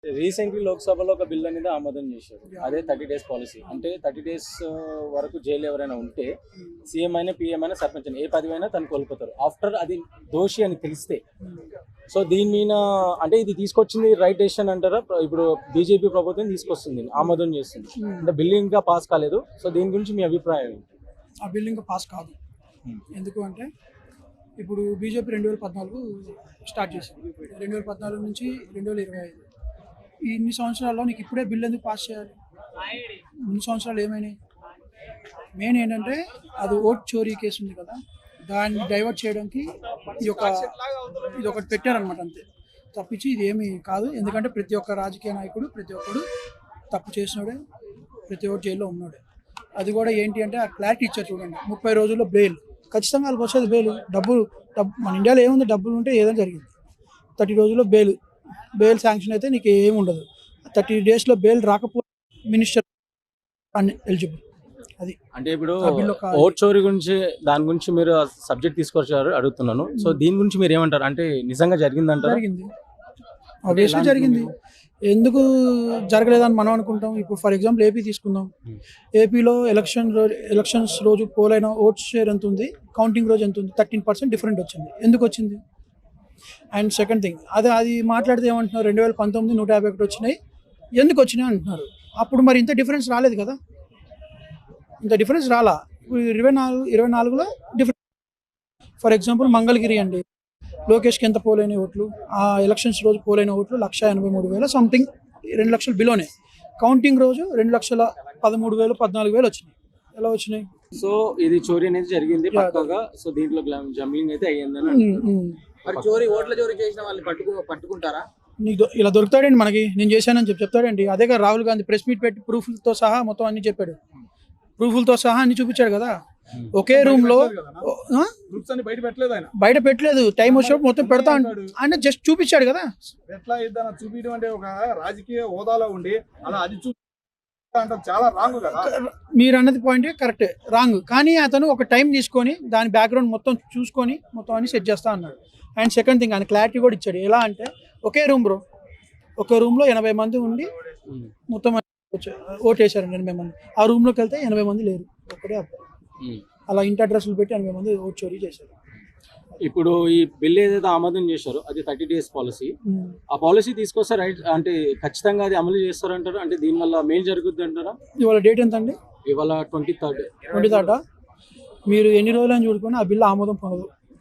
Recently లోక్సభలో ఒక bill అనేది ఆమోదం చేశారు. అదే 30 డేస్ పాలసీ. అంటే 30 డేస్ వరకు జైలు ఎవరైనా ఉంటే సీఎం అయినా పీఎం అయినా సర్పంచ్ అయినా ఏ పదవి అయినా తను కోల్పోతారు ఆఫ్టర్ అది దోషి అని తెలిస్తే. సో దీని మీద అంటే ఇది తీసుకొచ్చింది రైట్ డెసిషన్ అంటారా? ఇప్పుడు బీజేపీ ప్రభుత్వం తీసుకొస్తుంది, ఆమోదం చేస్తుంది. అంటే బిల్ ఇంకా పాస్ కాలేదు. సో దీని గురించి మీ అభిప్రాయం ఏంటి? ఆ బిల్ ఇంకా పాస్ కాదు. ఎందుకు అంటే ఇప్పుడు బీజేపీ 2014 స్టార్ట్ చేసింది. 2014 నుంచి 2025 ఇన్ని సంవత్సరాల్లో నీకు ఇప్పుడే బిల్ ఎందుకు పాస్ చేయాలి? ఇన్ని సంవత్సరాలు ఏమైనాయి? మెయిన్ ఏంటంటే అది ఓట్ చోరీ కేసు ఉంది కదా, దాన్ని డైవర్ట్ చేయడానికి ఇది ఒకటి పెట్టారనమాట. అంతే తప్పించి ఇది ఏమీ కాదు. ఎందుకంటే ప్రతి ఒక్క రాజకీయ నాయకుడు ప్రతి ఒక్కడు తప్పు చేసినోడే, ప్రతి ఒక్కటి జైల్లో ఉన్నాడే. అది కూడా ఏంటి అంటే ఆ క్లారిటీ ఇచ్చారు చూడండి. 30 రోజుల్లో బెయిల్ ఖచ్చితంగా వాళ్ళకి వచ్చేది బెయిల్. డబ్బు మన ఇండియాలో ఏముంది, డబ్బులు ఉంటే ఏదైనా జరిగింది. 30 రోజుల్లో బెయిల్ శాంక్షన్ అయితే నీకు ఏమి ఉండదు. 30 డేస్లో బెయిల్ రాకపోతే మినిస్టర్ ఎలిజిబుల్. అది అంటే ఇప్పుడు ఓట్ చోరీ గురించి దాని గురించి మీరు సబ్జెక్ట్ తీసుకొచ్చారు అడుగుతున్నాను. సో దీని గురించి మీరు ఏమంటారు? అంటే నిజంగా జరిగిందంటారు? జరిగింది, ఆబ్వియస్లీ జరిగింది. ఎందుకు జరగలేదని మనం అనుకుంటాం. ఇప్పుడు ఫర్ ఎగ్జాంపుల్ ఏపీ తీసుకుందాం. ఏపీలో ఎలక్షన్స్ రోజు పోలైన ఓట్ షేర్ ఎంత ఉంది, కౌంటింగ్ రోజు ఎంత ఉంది, 13% డిఫరెంట్ వచ్చింది. ఎందుకు వచ్చింది? అండ్ సెకండ్ థింగ్, అది మాట్లాడితే ఏమంటున్నారు, 2019 151 వచ్చినాయి, ఎందుకు వచ్చినాయి అంటున్నారు. అప్పుడు మరి ఇంత డిఫరెన్స్ రాలేదు కదా, ఇంత డిఫరెన్స్ రాలా. ఇప్పుడు 24లో డిఫరెన్స్. ఫర్ ఎగ్జాంపుల్ మంగళగిరి అండి, లోకేష్కి ఎంత పోలైన ఓట్లు, ఆ ఎలక్షన్స్ రోజు పోలైన ఓట్లు 1,83,000 సంథింగ్, 2 లక్షలు బిలోనే. కౌంటింగ్ రోజు 2,13,000 14,000 వచ్చినాయి. ఎలా వచ్చినాయి? సో ఇది చోరీ అనేది జరిగింది పక్కాగా. సో దీంట్లో జంబ్లింగ్ అయితే అయ్యిందని. మరి ఓట్ల చోరీ చేసిన వాళ్ళని పట్టుకుంటారా? నీకు ఇలా దొరుకుతాడండి మనకి, నేను చేశానని చెప్తాడండి. అదే కదా రాహుల్ గాంధీ ప్రెస్ మీట్ పెట్టి ప్రూఫ్లతో సహా మొత్తం అన్ని చెప్పాడు. ప్రూఫ్లతో సహా అన్ని చూపించాడు కదా. ఒకే రూమ్ లో బయట పెట్టలేదు, టైం వచ్చినప్పుడు మొత్తం పెడతా అంటే జస్ట్ చూపించాడు కదా. ఎట్లా చూపించడం అంటే ఒక రాజకీయ హోదాలో ఉండి అలా అది చాలా రాంగ్ కదా. మీరు అన్నది పాయింట్ కరెక్టే, రాంగ్. కానీ అతను ఒక టైం తీసుకొని దాని బ్యాక్గ్రౌండ్ మొత్తం చూసుకొని మొత్తం అన్ని సెట్ చేస్తా అన్నాడు. అండ్ సెకండ్ థింగ్, ఆయన క్లారిటీ కూడా ఇచ్చాడు. ఎలా అంటే ఒకే రూమ్ బ్రో, ఒక రూమ్లో 80 మంది ఉండి మొత్తం ఓట్ వేశారు 80 మంది. ఆ రూమ్లోకి వెళ్తే 80 మంది లేరు, ఒక్కడే అబ్బాయి. అలా ఇంటి అడ్రస్లు పెట్టి 80 మంది ఓట్ చోరీ చేశారు. ఇప్పుడు ఈ బిల్ ఏదైతే ఆమోదం చేశారో అది 30 డేస్ పాలసీ. ఆ పాలసీ తీసుకొస్తే రైట్ అంటే ఖచ్చితంగా అది అమలు చేస్తారంటారు? అంటే దీనివల్ల మేలు జరుగుద్ది అంటారా? ఇవాళ డేట్ ఎంత అండి? ఇవాళ 23rd. మీరు ఎన్ని రోజులు అని చూడుకొని ఆ బిల్లు ఆమోదం పొందదు.